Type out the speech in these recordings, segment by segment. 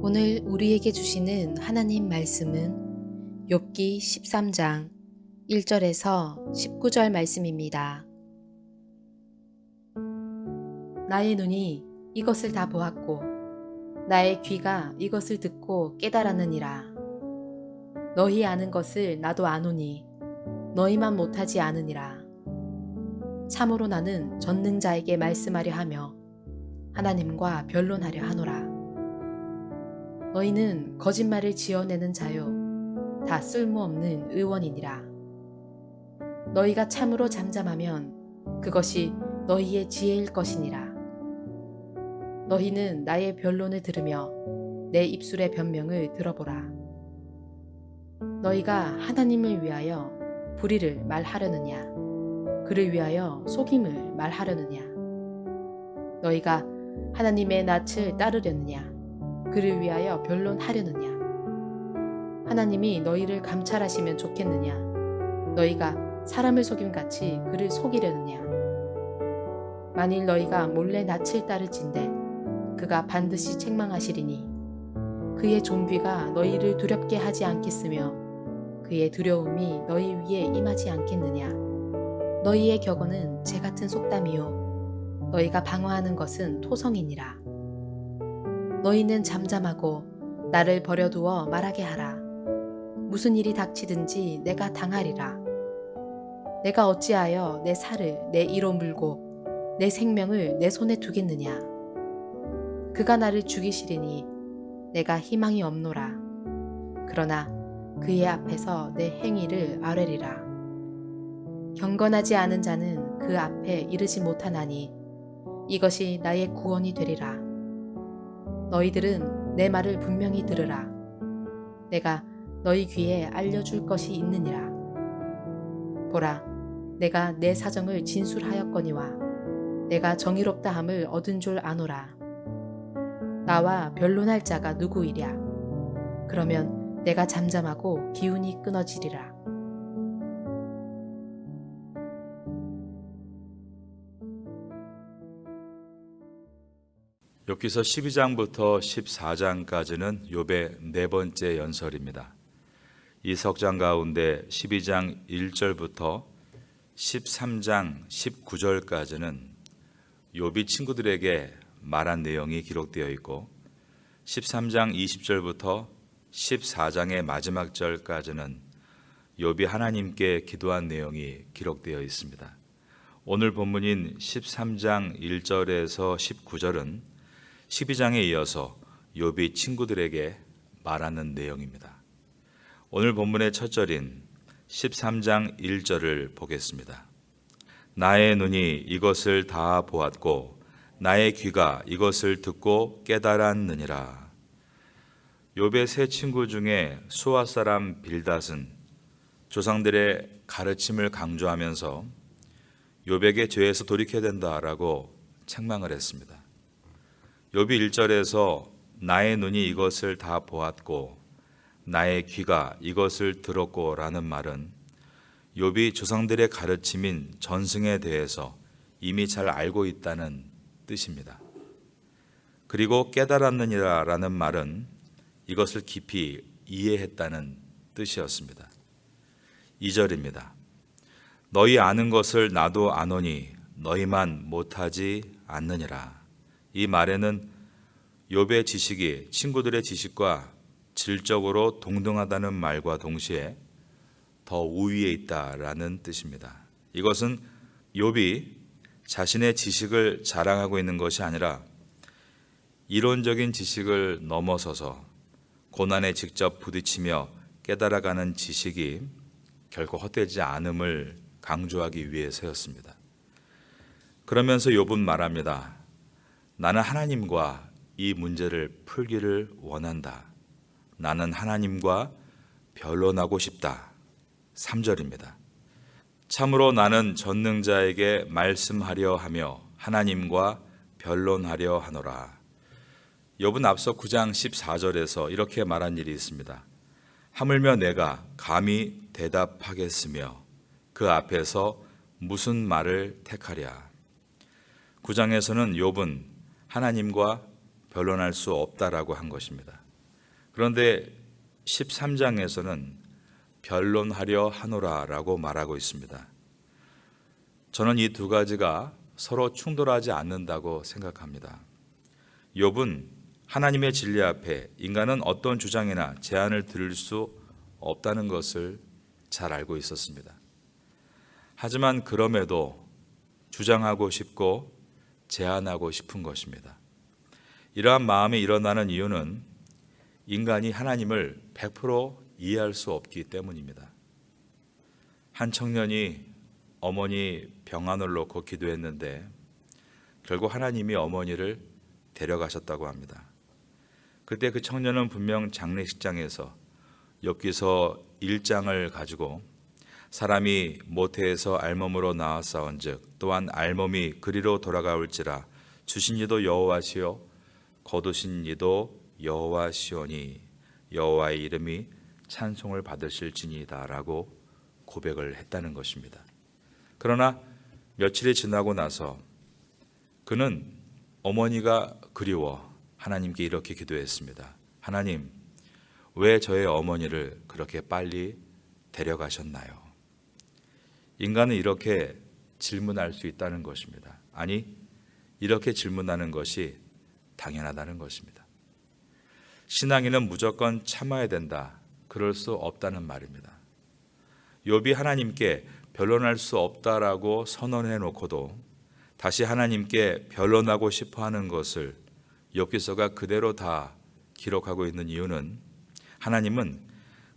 오늘 우리에게 주시는 하나님 말씀은 욥기 13장 1절에서 19절 말씀입니다. 나의 눈이 이것을 다 보았고 나의 귀가 이것을 듣고 깨달았느니라. 너희 아는 것을 나도 아노니 너희만 못하지 않으니라. 참으로 나는 전능자에게 말씀하려 하며 하나님과 변론하려 하노라. 너희는 거짓말을 지어내는 자요 다 쓸모없는 의원이니라. 너희가 참으로 잠잠하면 그것이 너희의 지혜일 것이니라. 너희는 나의 변론을 들으며 내 입술의 변명을 들어보라. 너희가 하나님을 위하여 불의를 말하려느냐 그를 위하여 속임을 말하려느냐. 너희가 하나님의 낯을 따르려느냐 그를 위하여 변론하려느냐. 하나님이 너희를 감찰하시면 좋겠느냐 너희가 사람을 속임같이 그를 속이려느냐. 만일 너희가 몰래 낯을 따를진대 그가 반드시 책망하시리니 그의 존귀가 너희를 두렵게 하지 않겠으며 그의 두려움이 너희 위에 임하지 않겠느냐. 너희의 격언은 재 같은 속담이요 너희가 방화하는 것은 토성이니라. 너희는 잠잠하고 나를 버려두어 말하게 하라. 무슨 일이 닥치든지 내가 당하리라. 내가 어찌하여 내 살을 내 이로 물고 내 생명을 내 손에 두겠느냐. 그가 나를 죽이시리니 내가 희망이 없노라. 그러나 그의 앞에서 내 행위를 아뢰리라. 경건하지 않은 자는 그 앞에 이르지 못하나니 이것이 나의 구원이 되리라. 너희들은 내 말을 분명히 들으라. 내가 너희 귀에 알려줄 것이 있느니라. 보라, 내가 내 사정을 진술하였거니와 내가 정의롭다 함을 얻은 줄 아노라. 나와 변론할 자가 누구이랴. 그러면 내가 잠잠하고 기운이 끊어지리라. 욥기서 12장부터 14장까지는 욥의 네 번째 연설입니다. 이 석장 가운데 12장 1절부터 13장 19절까지는 욥이 친구들에게 말한 내용이 기록되어 있고 13장 20절부터 14장의 마지막 절까지는 욥이 하나님께 기도한 내용이 기록되어 있습니다. 오늘 본문인 13장 1절에서 19절은 12장에 이어서 욥이 친구들에게 말하는 내용입니다. 오늘 본문의 첫 절인 13장 1절을 보겠습니다. 나의 눈이 이것을 다 보았고 나의 귀가 이것을 듣고 깨달았느니라. 욥의 세 친구 중에 수아 사람 빌닷은 조상들의 가르침을 강조하면서 욥에게 죄에서 돌이켜야 된다라고 책망을 했습니다. 욥이 1절에서 나의 눈이 이것을 다 보았고 나의 귀가 이것을 들었고 라는 말은 욥이 조상들의 가르침인 전승에 대해서 이미 잘 알고 있다는 뜻입니다. 그리고 깨달았느니라 라는 말은 이것을 깊이 이해했다는 뜻이었습니다. 2절입니다. 너희 아는 것을 나도 아노니 너희만 못하지 않느니라. 이 말에는 욥의 지식이 친구들의 지식과 질적으로 동등하다는 말과 동시에 더 우위에 있다라는 뜻입니다. 이것은 욥이 자신의 지식을 자랑하고 있는 것이 아니라 이론적인 지식을 넘어서서 고난에 직접 부딪히며 깨달아가는 지식이 결코 헛되지 않음을 강조하기 위해서였습니다. 그러면서 욥은 말합니다. 나는 하나님과 이 문제를 풀기를 원한다. 나는 하나님과 변론하고 싶다. 3절입니다. 참으로 나는 전능자에게 말씀하려 하며 하나님과 변론하려 하노라. 욥은 앞서 9장 14절에서 이렇게 말한 일이 있습니다. 하물며 내가 감히 대답하겠으며 그 앞에서 무슨 말을 택하랴. 9장에서는 욥은 하나님과 변론할 수 없다라고 한 것입니다. 그런데 13장에서는 변론하려 하노라라고 말하고 있습니다. 저는 이 두 가지가 서로 충돌하지 않는다고 생각합니다. 욥은 하나님의 진리 앞에 인간은 어떤 주장이나 제안을 들을 수 없다는 것을 잘 알고 있었습니다. 하지만 그럼에도 주장하고 싶고 제안하고 싶은 것입니다. 이러한 마음이 일어나는 이유는 인간이 하나님을 100% 이해할 수 없기 때문입니다. 한 청년이 어머니 병안을 놓고 기도했는데 결국 하나님이 어머니를 데려가셨다고 합니다. 그때 그 청년은 분명 장례식장에서 욥기서 1장을 가지고 사람이 모태에서 알몸으로 나왔사온즉 또한 알몸이 그리로 돌아가올지라 주신 이도 여호와시요 거두신 이도 여호와시오니 여호와의 이름이 찬송을 받으실지니다라고 고백을 했다는 것입니다. 그러나 며칠이 지나고 나서 그는 어머니가 그리워 하나님께 이렇게 기도했습니다. 하나님, 왜 저의 어머니를 그렇게 빨리 데려가셨나요? 인간은 이렇게 질문할 수 있다는 것입니다. 아니, 이렇게 질문하는 것이 당연하다는 것입니다. 신앙인은 무조건 참아야 된다. 그럴 수 없다는 말입니다. 욥이 하나님께 변론할 수 없다라고 선언해 놓고도 다시 하나님께 변론하고 싶어 하는 것을 욥기서가 그대로 다 기록하고 있는 이유는 하나님은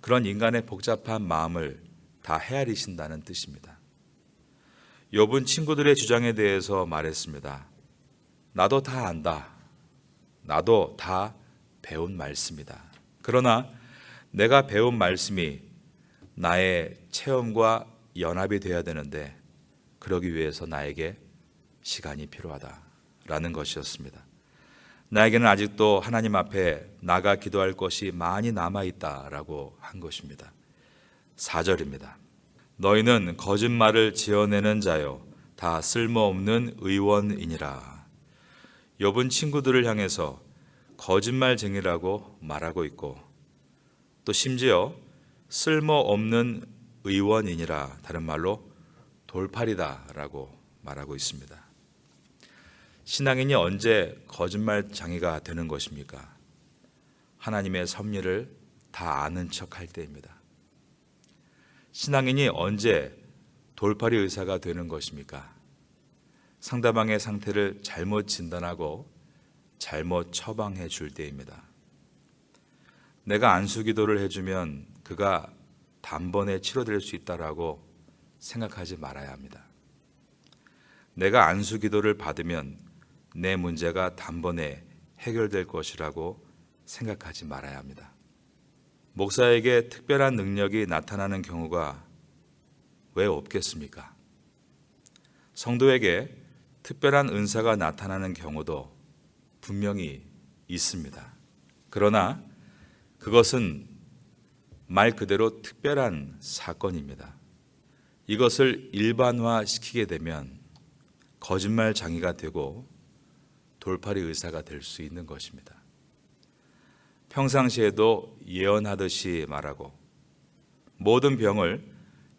그런 인간의 복잡한 마음을 다 헤아리신다는 뜻입니다. 욥은 친구들의 주장에 대해서 말했습니다. 나도 다 안다. 나도 다 배운 말씀이다. 그러나 내가 배운 말씀이 나의 체험과 연합이 되어야 되는데 그러기 위해서 나에게 시간이 필요하다라는 것이었습니다. 나에게는 아직도 하나님 앞에 나가 기도할 것이 많이 남아있다라고 한 것입니다. 4절입니다. 너희는 거짓말을 지어내는 자요 다 쓸모없는 의원이니라. 욥은 친구들을 향해서 거짓말쟁이라고 말하고 있고 또 심지어 쓸모없는 의원이니라, 다른 말로 돌팔이다라고 말하고 있습니다. 신앙인이 언제 거짓말쟁이가 되는 것입니까? 하나님의 섭리를 다 아는 척할 때입니다. 신앙인이 언제 돌팔이 의사가 되는 것입니까? 상대방의 상태를 잘못 진단하고 잘못 처방해 줄 때입니다. 내가 안수기도를 해주면 그가 단번에 치료될 수 있다라고 생각하지 말아야 합니다. 내가 안수기도를 받으면 내 문제가 단번에 해결될 것이라고 생각하지 말아야 합니다. 목사에게 특별한 능력이 나타나는 경우가 왜 없겠습니까? 성도에게 특별한 은사가 나타나는 경우도 분명히 있습니다. 그러나 그것은 말 그대로 특별한 사건입니다. 이것을 일반화시키게 되면 거짓말쟁이가 되고 돌팔이 의사가 될 수 있는 것입니다. 평상시에도 예언하듯이 말하고 모든 병을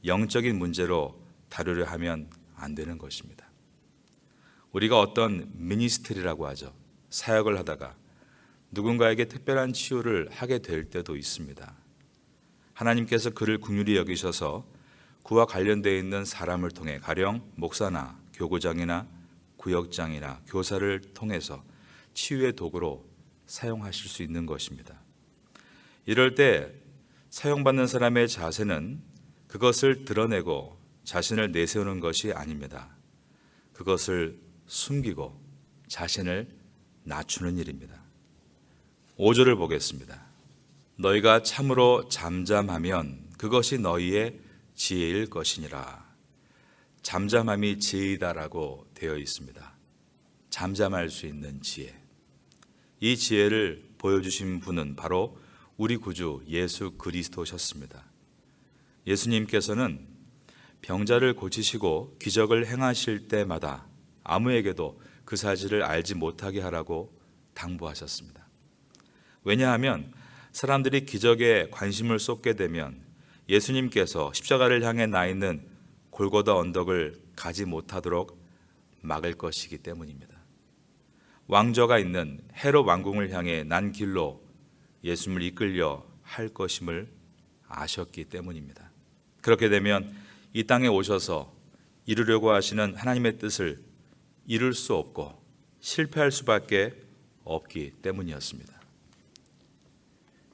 영적인 문제로 다루려 하면 안 되는 것입니다. 우리가 어떤 미니스트리라고 하죠. 사역을 하다가 누군가에게 특별한 치유를 하게 될 때도 있습니다. 하나님께서 그를 긍휼히 여기셔서 그와 관련되어 있는 사람을 통해 가령 목사나 교구장이나 구역장이나 교사를 통해서 치유의 도구로 사용하실 수 있는 것입니다. 이럴 때 사용받는 사람의 자세는 그것을 드러내고 자신을 내세우는 것이 아닙니다. 그것을 숨기고 자신을 낮추는 일입니다. 5절을 보겠습니다. 너희가 참으로 잠잠하면 그것이 너희의 지혜일 것이니라. 잠잠함이 지혜이다라고 되어 있습니다. 잠잠할 수 있는 지혜. 이 지혜를 보여주신 분은 바로 우리 구주 예수 그리스도셨습니다. 예수님께서는 병자를 고치시고 기적을 행하실 때마다 아무에게도 그 사실을 알지 못하게 하라고 당부하셨습니다. 왜냐하면 사람들이 기적에 관심을 쏟게 되면 예수님께서 십자가를 향해 나 있는 골고다 언덕을 가지 못하도록 막을 것이기 때문입니다. 왕좌가 있는 헤롯 왕궁을 향해 난 길로 예수님을 이끌려 할 것임을 아셨기 때문입니다. 그렇게 되면 이 땅에 오셔서 이루려고 하시는 하나님의 뜻을 이룰 수 없고 실패할 수밖에 없기 때문이었습니다.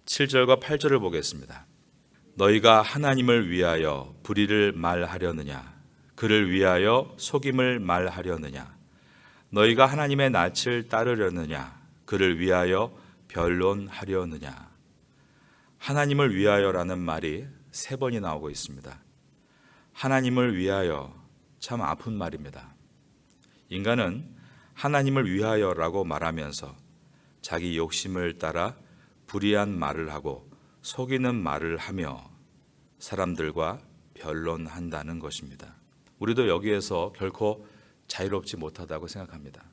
7절과 8절을 보겠습니다. 너희가 하나님을 위하여 불의를 말하려느냐? 그를 위하여 속임을 말하려느냐? 너희가 하나님의 낯을 따르려느냐? 그를 위하여 변론하려느냐? 하나님을 위하여라는 말이 3번이 나오고 있습니다. 하나님을 위하여, 참 아픈 말입니다. 인간은 하나님을 위하여라고 말하면서 자기 욕심을 따라 불의한 말을 하고 속이는 말을 하며 사람들과 변론한다는 것입니다. 우리도 여기에서 결코 자유롭지 못하다고 생각합니다.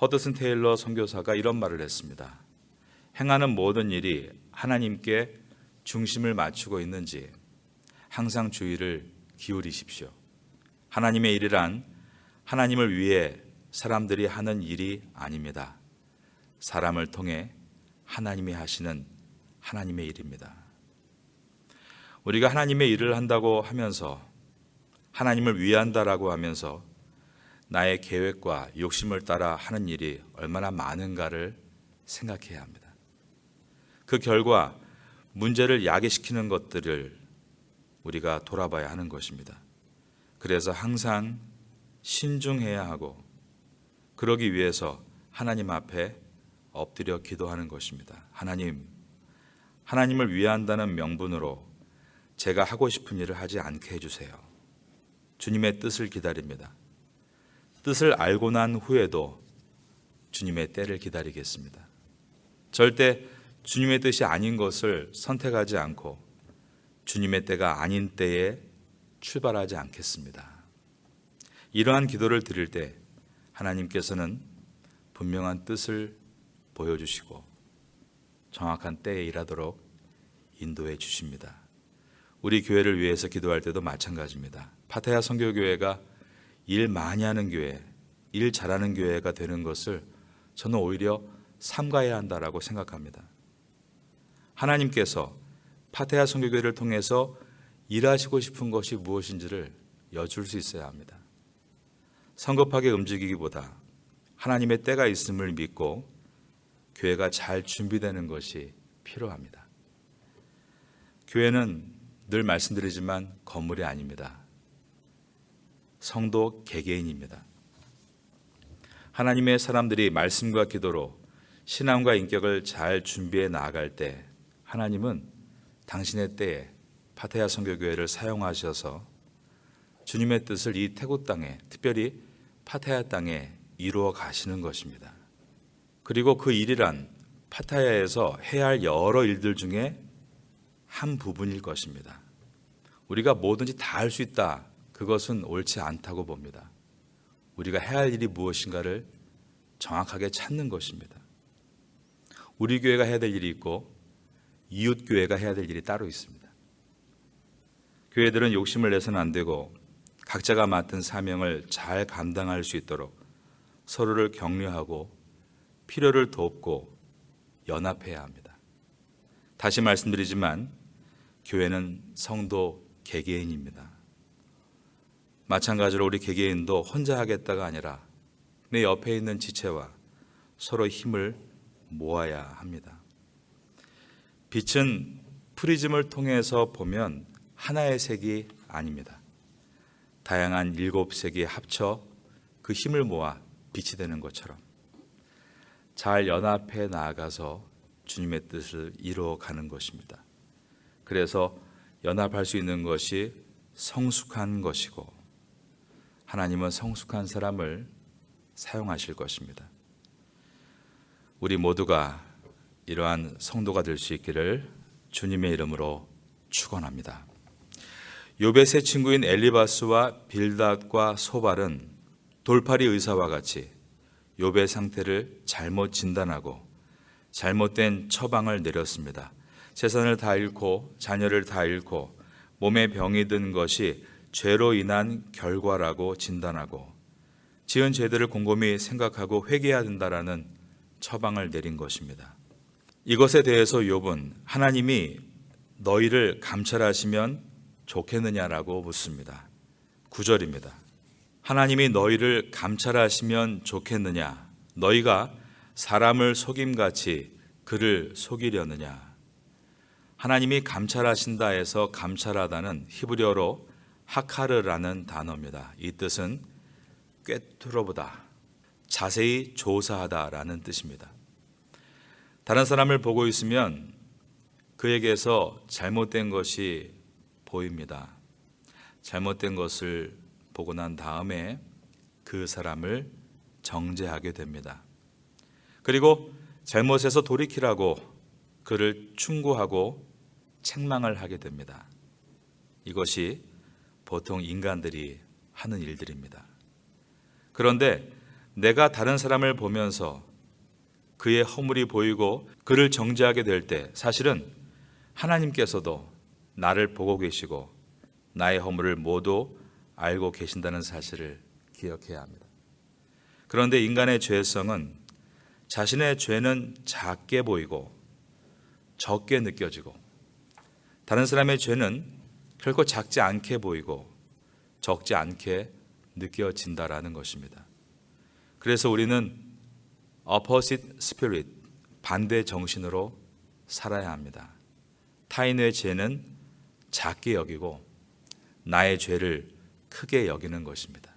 허드슨 테일러 선교사가 이런 말을 했습니다. 행하는 모든 일이 하나님께 중심을 맞추고 있는지 항상 주의를 기울이십시오. 하나님의 일이란 하나님을 위해 사람들이 하는 일이 아닙니다. 사람을 통해 하나님이 하시는 하나님의 일입니다. 우리가 하나님의 일을 한다고 하면서 하나님을 위한다라고 하면서 나의 계획과 욕심을 따라 하는 일이 얼마나 많은가를 생각해야 합니다. 그 결과 문제를 야기시키는 것들을 우리가 돌아봐야 하는 것입니다. 그래서 항상 신중해야 하고 그러기 위해서 하나님 앞에 엎드려 기도하는 것입니다. 하나님을 위한다는 명분으로 제가 하고 싶은 일을 하지 않게 해주세요. 주님의 뜻을 기다립니다. 뜻을 알고 난 후에도 주님의 때를 기다리겠습니다. 절대 주님의 뜻이 아닌 것을 선택하지 않고 주님의 때가 아닌 때에 출발하지 않겠습니다. 이러한 기도를 드릴 때 하나님께서는 분명한 뜻을 보여주시고 정확한 때에 일하도록 인도해 주십니다. 우리 교회를 위해서 기도할 때도 마찬가지입니다. 파타야 선교교회가 일 많이 하는 교회, 일 잘하는 교회가 되는 것을 저는 오히려 삼가해야 한다라고 생각합니다. 하나님께서 파타야 선교교회를 통해서 일하시고 싶은 것이 무엇인지를 여쭐 수 있어야 합니다. 성급하게 움직이기보다 하나님의 때가 있음을 믿고 교회가 잘 준비되는 것이 필요합니다. 교회는 늘 말씀드리지만 건물이 아닙니다. 성도 개개인입니다. 하나님의 사람들이 말씀과 기도로 신앙과 인격을 잘 준비해 나아갈 때 하나님은 당신의 때에 파타야 선교교회를 사용하셔서 주님의 뜻을 이 태국 땅에, 특별히 파타야 땅에 이루어 가시는 것입니다. 그리고 그 일이란 파타야에서 해야 할 여러 일들 중에 한 부분일 것입니다. 우리가 뭐든지 다 할 수 있다. 그것은 옳지 않다고 봅니다. 우리가 해야 할 일이 무엇인가를 정확하게 찾는 것입니다. 우리 교회가 해야 될 일이 있고 이웃 교회가 해야 될 일이 따로 있습니다. 교회들은 욕심을 내서는 안 되고 각자가 맡은 사명을 잘 감당할 수 있도록 서로를 격려하고 필요를 돕고 연합해야 합니다. 다시 말씀드리지만 교회는 성도 개개인입니다. 마찬가지로 우리 개개인도 혼자 하겠다가 아니라 내 옆에 있는 지체와 서로 힘을 모아야 합니다. 빛은 프리즘을 통해서 보면 하나의 색이 아닙니다. 다양한 7색이 합쳐 그 힘을 모아 빛이 되는 것처럼 잘 연합해 나아가서 주님의 뜻을 이루어가는 것입니다. 그래서 연합할 수 있는 것이 성숙한 것이고 하나님은 성숙한 사람을 사용하실 것입니다. 우리 모두가 이러한 성도가 될 수 있기를 주님의 이름으로 축원합니다. 욥의 세 친구인 엘리바스와 빌닷과 소발은 돌팔이 의사와 같이 욥의 상태를 잘못 진단하고 잘못된 처방을 내렸습니다. 재산을 다 잃고 자녀를 다 잃고 몸에 병이 든 것이 죄로 인한 결과라고 진단하고 지은 죄들을 곰곰이 생각하고 회개해야 된다라는 처방을 내린 것입니다. 이것에 대해서 욥은 하나님이 너희를 감찰하시면 좋겠느냐라고 묻습니다. 9절입니다. 하나님이 너희를 감찰하시면 좋겠느냐? 너희가 사람을 속임같이 그를 속이려느냐? 하나님이 감찰하신다 해서 감찰하다는 히브리어로 하카르라는 단어입니다. 이 뜻은 꿰뚫어보다, 자세히 조사하다라는 뜻입니다. 다른 사람을 보고 있으면 그에게서 잘못된 것이 보입니다. 잘못된 것을 보고 난 다음에 그 사람을 정죄하게 됩니다. 그리고 잘못에서 돌이키라고 그를 충고하고 책망을 하게 됩니다. 이것이 보통 인간들이 하는 일들입니다. 그런데 내가 다른 사람을 보면서 그의 허물이 보이고 그를 정죄하게 될 때 사실은 하나님께서도 나를 보고 계시고 나의 허물을 모두 알고 계신다는 사실을 기억해야 합니다. 그런데 인간의 죄성은 자신의 죄는 작게 보이고 적게 느껴지고 다른 사람의 죄는 결코 작지 않게 보이고 적지 않게 느껴진다라는 것입니다. 그래서 우리는 opposite spirit, 반대 정신으로 살아야 합니다. 타인의 죄는 작게 여기고 나의 죄를 크게 여기는 것입니다.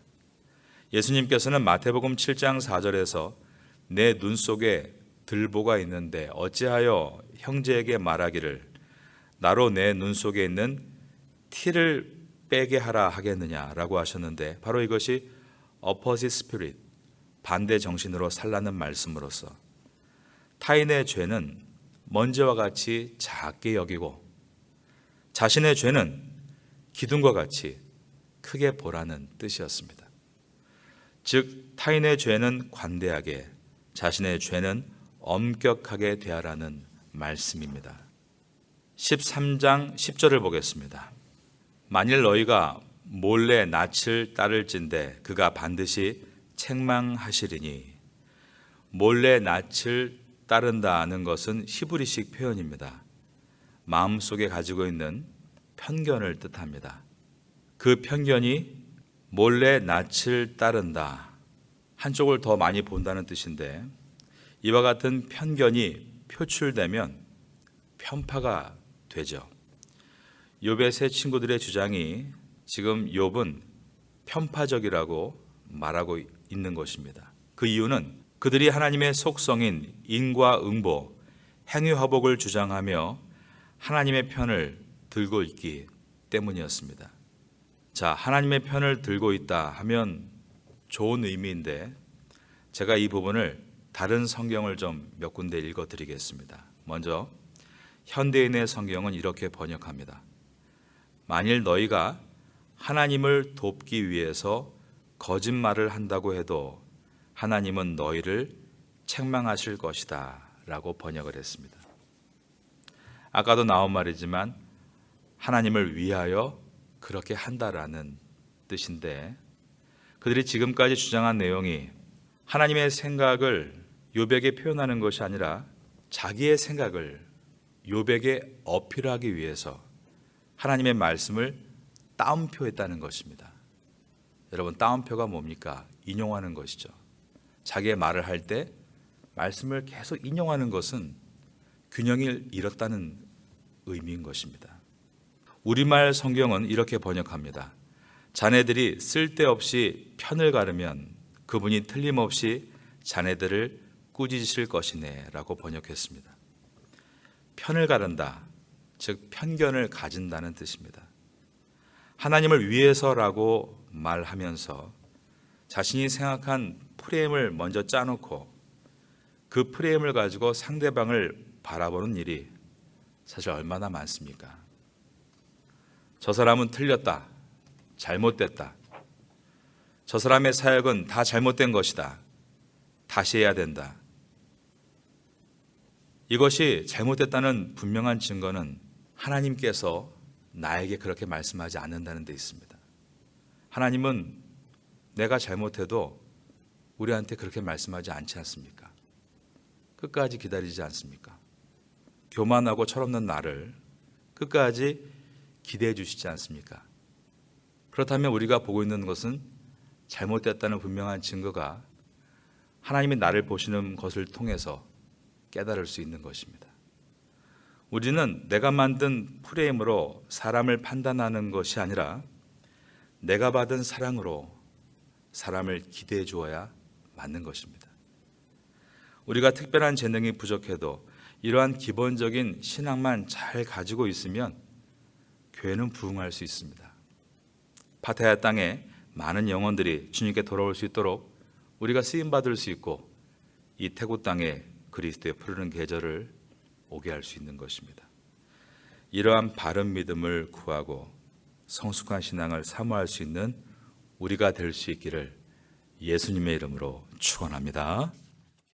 예수님께서는 마태복음 7장 4절에서 내 눈 속에 들보가 있는데 어찌하여 형제에게 말하기를 나로 내 눈 속에 있는 티를 빼게 하라 하겠느냐라고 하셨는데 바로 이것이 opposite spirit, 반대 정신으로 살라는 말씀으로서 타인의 죄는 먼지와 같이 작게 여기고 자신의 죄는 기둥과 같이 크게 보라는 뜻이었습니다. 즉 타인의 죄는 관대하게 자신의 죄는 엄격하게 대하라는 말씀입니다. 13장 10절을 보겠습니다. 만일 너희가 몰래 낯을 따를진대 그가 반드시 책망하시리니. 몰래 낯을 따른다는 것은 히브리식 표현입니다. 마음속에 가지고 있는 편견을 뜻합니다. 그 편견이 몰래 낯을 따른다, 한쪽을 더 많이 본다는 뜻인데 이와 같은 편견이 표출되면 편파가 되죠. 욥의 세 친구들의 주장이 지금 욥은 편파적이라고 말하고 있는 것입니다. 그 이유는 그들이 하나님의 속성인 인과응보, 행위화복을 주장하며 하나님의 편을 들고 있기 때문이었습니다. 자, 하나님의 편을 들고 있다 하면 좋은 의미인데 제가 이 부분을 다른 성경을 좀 몇 군데 읽어드리겠습니다. 먼저 현대인의 성경은 이렇게 번역합니다. 만일 너희가 하나님을 돕기 위해서 거짓말을 한다고 해도 하나님은 너희를 책망하실 것이다 라고 번역을 했습니다. 아까도 나온 말이지만 하나님을 위하여 그렇게 한다라는 뜻인데 그들이 지금까지 주장한 내용이 하나님의 생각을 욥에게 표현하는 것이 아니라 자기의 생각을 욥에게 어필하기 위해서 하나님의 말씀을 따옴표했다는 것입니다. 여러분, 따옴표가 뭡니까? 인용하는 것이죠. 자기의 말을 할 때 말씀을 계속 인용하는 것은 균형을 잃었다는 의미인 것입니다. 우리말 성경은 이렇게 번역합니다. 자네들이 쓸데없이 편을 가르면 그분이 틀림없이 자네들을 꾸짖으실 것이네 라고 번역했습니다. 편을 가른다, 즉 편견을 가진다는 뜻입니다. 하나님을 위해서라고 말하면서 자신이 생각한 프레임을 먼저 짜놓고 그 프레임을 가지고 상대방을 바라보는 일이 사실 얼마나 많습니까? 저 사람은 틀렸다, 잘못됐다, 저 사람의 사역은 다 잘못된 것이다, 다시 해야 된다. 이것이 잘못됐다는 분명한 증거는 하나님께서 나에게 그렇게 말씀하지 않는다는 데 있습니다. 하나님은 내가 잘못해도 우리한테 그렇게 말씀하지 않지 않습니까? 끝까지 기다리지 않습니까? 교만하고 철없는 나를 끝까지 기대해 주시지 않습니까? 그렇다면 우리가 보고 있는 것은 잘못됐다는 분명한 증거가 하나님이 나를 보시는 것을 통해서 깨달을 수 있는 것입니다. 우리는 내가 만든 프레임으로 사람을 판단하는 것이 아니라 내가 받은 사랑으로 사람을 기대해 주어야 맞는 것입니다. 우리가 특별한 재능이 부족해도 이러한 기본적인 신앙만 잘 가지고 있으면 교회는 부흥할 수 있습니다. 파타야 땅에 많은 영혼들이 주님께 돌아올 수 있도록 우리가 쓰임받을 수 있고 이 태국 땅에 그리스도의 푸르른 계절을 오게 할 수 있는 것입니다. 이러한 바른 믿음을 구하고 성숙한 신앙을 사모할 수 있는 우리가 될 수 있기를 예수님의 이름으로 축원합니다.